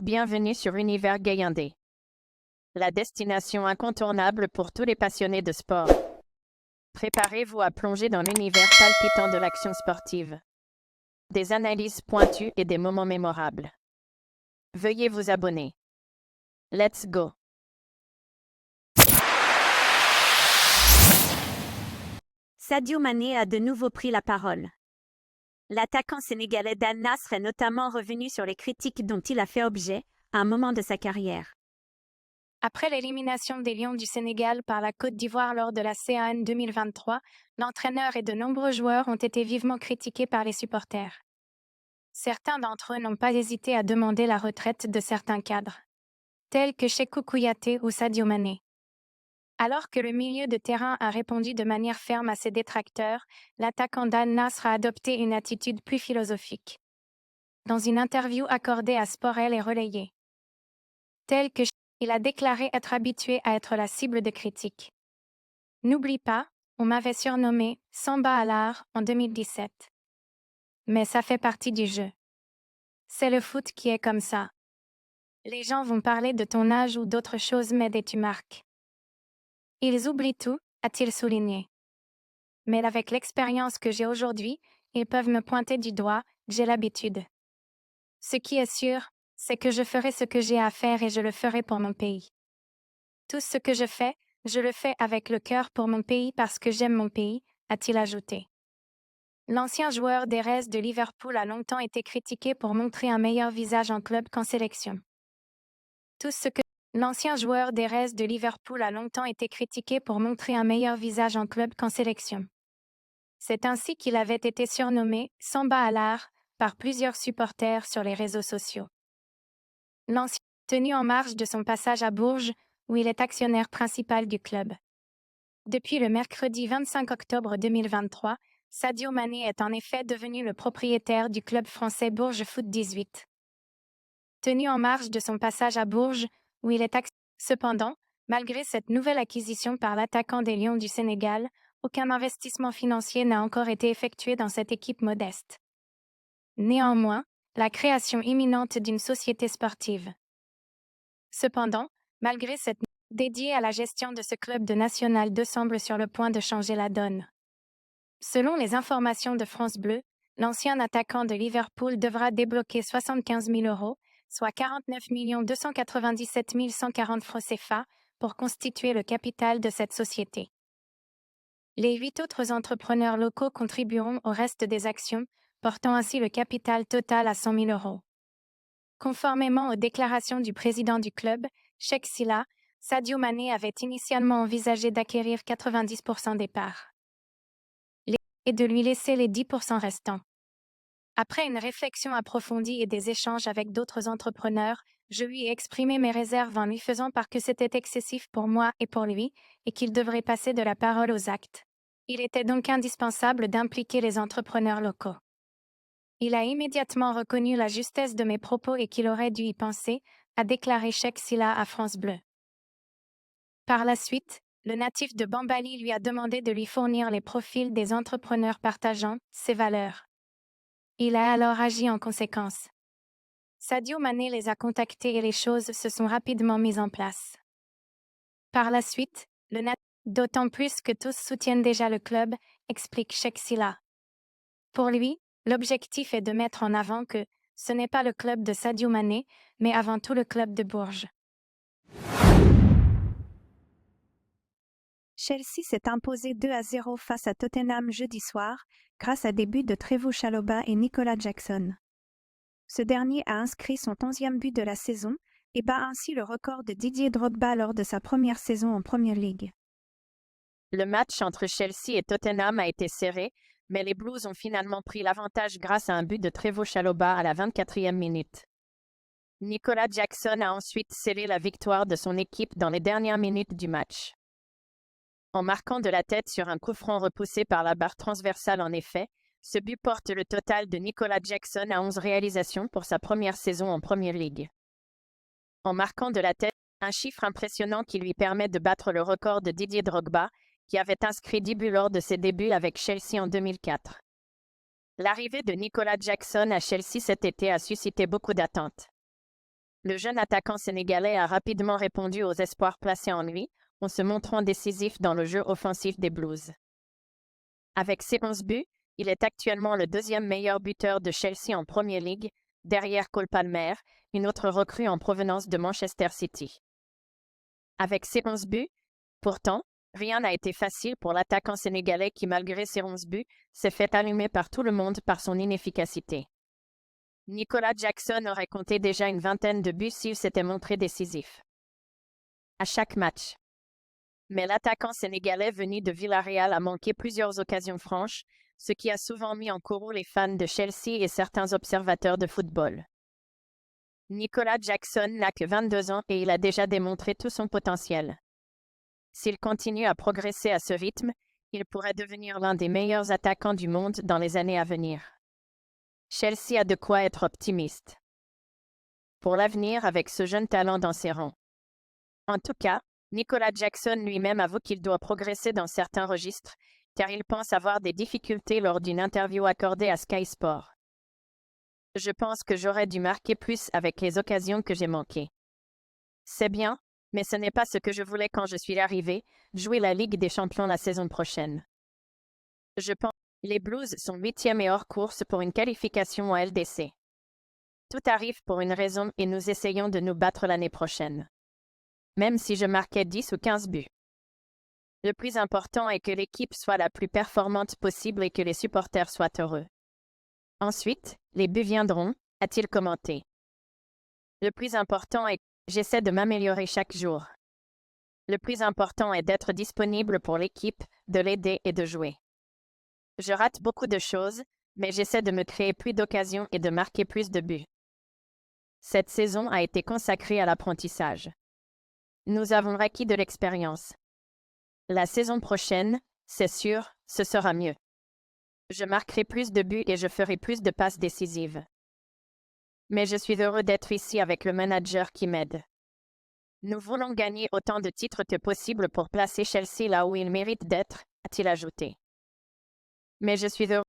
Bienvenue sur Univers Gayandé, la destination incontournable pour tous les passionnés de sport. Préparez-vous à plonger dans l'univers palpitant de l'action sportive. Des analyses pointues et des moments mémorables. Veuillez vous abonner. Let's go! Sadio Mané a de nouveau pris la parole. L'attaquant sénégalais d'Al Nassr est notamment revenu sur les critiques dont il a fait objet à un moment de sa carrière. Après l'élimination des Lions du Sénégal par la Côte d'Ivoire lors de la CAN 2023, l'entraîneur et de nombreux joueurs ont été vivement critiqués par les supporters. Certains d'entre eux n'ont pas hésité à demander la retraite de certains cadres, tels que Cheikhou Kouyaté ou Sadio Mané. Alors que le milieu de terrain a répondu de manière ferme à ses détracteurs, l'attaquant d'Al Nassr a adopté une attitude plus philosophique. Dans une interview accordée à Sport-L et relayée, tel que il a déclaré être habitué à être la cible de critiques. N'oublie pas, on m'avait surnommé Samba Alar en 2017. Mais ça fait partie du jeu. C'est le foot qui est comme ça. Les gens vont parler de ton âge ou d'autres choses, mais dès tu marques. Ils oublient tout, a-t-il souligné. Mais avec l'expérience que j'ai aujourd'hui, ils peuvent me pointer du doigt, j'ai l'habitude. Ce qui est sûr, c'est que je ferai ce que j'ai à faire et je le ferai pour mon pays. Tout ce que je le fais avec le cœur pour mon pays parce que j'aime mon pays, a-t-il ajouté. L'ancien joueur des Reds de Liverpool a longtemps été critiqué pour montrer un meilleur visage en club qu'en sélection. L'ancien joueur des Reds de Liverpool a longtemps été critiqué pour montrer un meilleur visage en club qu'en sélection. C'est ainsi qu'il avait été surnommé Samba Alar par plusieurs supporters sur les réseaux sociaux. L'ancien tenu en marge de son passage à Bourges, où il est actionnaire principal du club. Depuis le mercredi 25 octobre 2023, Sadio Mané est en effet devenu le propriétaire du club français Bourges Foot 18. Tenu en marge de son passage à Bourges, où il est actionnaire. Cependant, malgré cette nouvelle acquisition par l'attaquant des Lions du Sénégal, aucun investissement financier n'a encore été effectué dans cette équipe modeste. Néanmoins, la création imminente d'une société sportive. Cependant, malgré cette dédiée à la gestion de ce club de National 2 semble sur le point de changer la donne. Selon les informations de France Bleu, l'ancien attaquant de Liverpool devra débloquer 75 000 €, soit 49 297 140 francs CFA, pour constituer le capital de cette société. Les 8 autres entrepreneurs locaux contribueront au reste des actions, portant ainsi le capital total à 100 000 €. Conformément aux déclarations du président du club, Cheikh Silla, Sadio Mané avait initialement envisagé d'acquérir 90% des parts et de lui laisser les 10% restants. Après une réflexion approfondie et des échanges avec d'autres entrepreneurs, je lui ai exprimé mes réserves en lui faisant part que c'était excessif pour moi et pour lui, et qu'il devrait passer de la parole aux actes. Il était donc indispensable d'impliquer les entrepreneurs locaux. Il a immédiatement reconnu la justesse de mes propos et qu'il aurait dû y penser, a déclaré Cheikh Silla à France Bleu. Par la suite, le natif de Bambali lui a demandé de lui fournir les profils des entrepreneurs partageant ses valeurs. Il a alors agi en conséquence. Sadio Mané les a contactés et les choses se sont rapidement mises en place. Par la suite, d'autant plus que tous soutiennent déjà le club, explique Cheikh Silla. Pour lui, l'objectif est de mettre en avant que ce n'est pas le club de Sadio Mané, mais avant tout le club de Bourges. Chelsea s'est imposé 2-0 face à Tottenham jeudi soir, grâce à des buts de Trevoh Chalobah et Nicolas Jackson. Ce dernier a inscrit son 11e but de la saison et bat ainsi le record de Didier Drogba lors de sa première saison en Premier League. Le match entre Chelsea et Tottenham a été serré, mais les Blues ont finalement pris l'avantage grâce à un but de Trevoh Chalobah à la 24e minute. Nicolas Jackson a ensuite scellé la victoire de son équipe dans les dernières minutes du match. En marquant de la tête sur un coup franc repoussé par la barre transversale en effet, ce but porte le total de Nicolas Jackson à 11 réalisations pour sa première saison en Premier League. En marquant de la tête, un chiffre impressionnant qui lui permet de battre le record de Didier Drogba, qui avait inscrit 10 buts lors de ses débuts avec Chelsea en 2004. L'arrivée de Nicolas Jackson à Chelsea cet été a suscité beaucoup d'attentes. Le jeune attaquant sénégalais a rapidement répondu aux espoirs placés en lui, en se montrant décisif dans le jeu offensif des Blues. Avec ses 11 buts, il est actuellement le deuxième meilleur buteur de Chelsea en Premier League, derrière Cole Palmer, une autre recrue en provenance de Manchester City. Avec ses 11 buts, pourtant, rien n'a été facile pour l'attaquant sénégalais qui, malgré ses 11 buts, s'est fait allumer par tout le monde par son inefficacité. Nicolas Jackson aurait compté déjà une vingtaine de buts s'il s'était montré décisif à chaque match. Mais l'attaquant sénégalais venu de Villarreal a manqué plusieurs occasions franches, ce qui a souvent mis en courroux les fans de Chelsea et certains observateurs de football. Nicolas Jackson n'a que 22 ans et il a déjà démontré tout son potentiel. S'il continue à progresser à ce rythme, il pourrait devenir l'un des meilleurs attaquants du monde dans les années à venir. Chelsea a de quoi être optimiste pour l'avenir avec ce jeune talent dans ses rangs. En tout cas, Nicolas Jackson lui-même avoue qu'il doit progresser dans certains registres, car il pense avoir des difficultés lors d'une interview accordée à Sky Sport. Je pense que j'aurais dû marquer plus avec les occasions que j'ai manquées. C'est bien, mais ce n'est pas ce que je voulais quand je suis arrivé, jouer la Ligue des Champions la saison prochaine. Je pense que les Blues sont 8e et hors course pour une qualification en LDC. Tout arrive pour une raison et nous essayons de nous battre l'année prochaine. Même si je marquais 10 ou 15 buts. Le plus important est que l'équipe soit la plus performante possible et que les supporters soient heureux. Ensuite, les buts viendront, a-t-il commenté. Le plus important est que j'essaie de m'améliorer chaque jour. Le plus important est d'être disponible pour l'équipe, de l'aider et de jouer. Je rate beaucoup de choses, mais j'essaie de me créer plus d'occasions et de marquer plus de buts. Cette saison a été consacrée à l'apprentissage. Nous avons acquis de l'expérience. La saison prochaine, c'est sûr, ce sera mieux. Je marquerai plus de buts et je ferai plus de passes décisives. Mais je suis heureux d'être ici avec le manager qui m'aide. Nous voulons gagner autant de titres que possible pour placer Chelsea là où il mérite d'être, a-t-il ajouté. Mais je suis heureux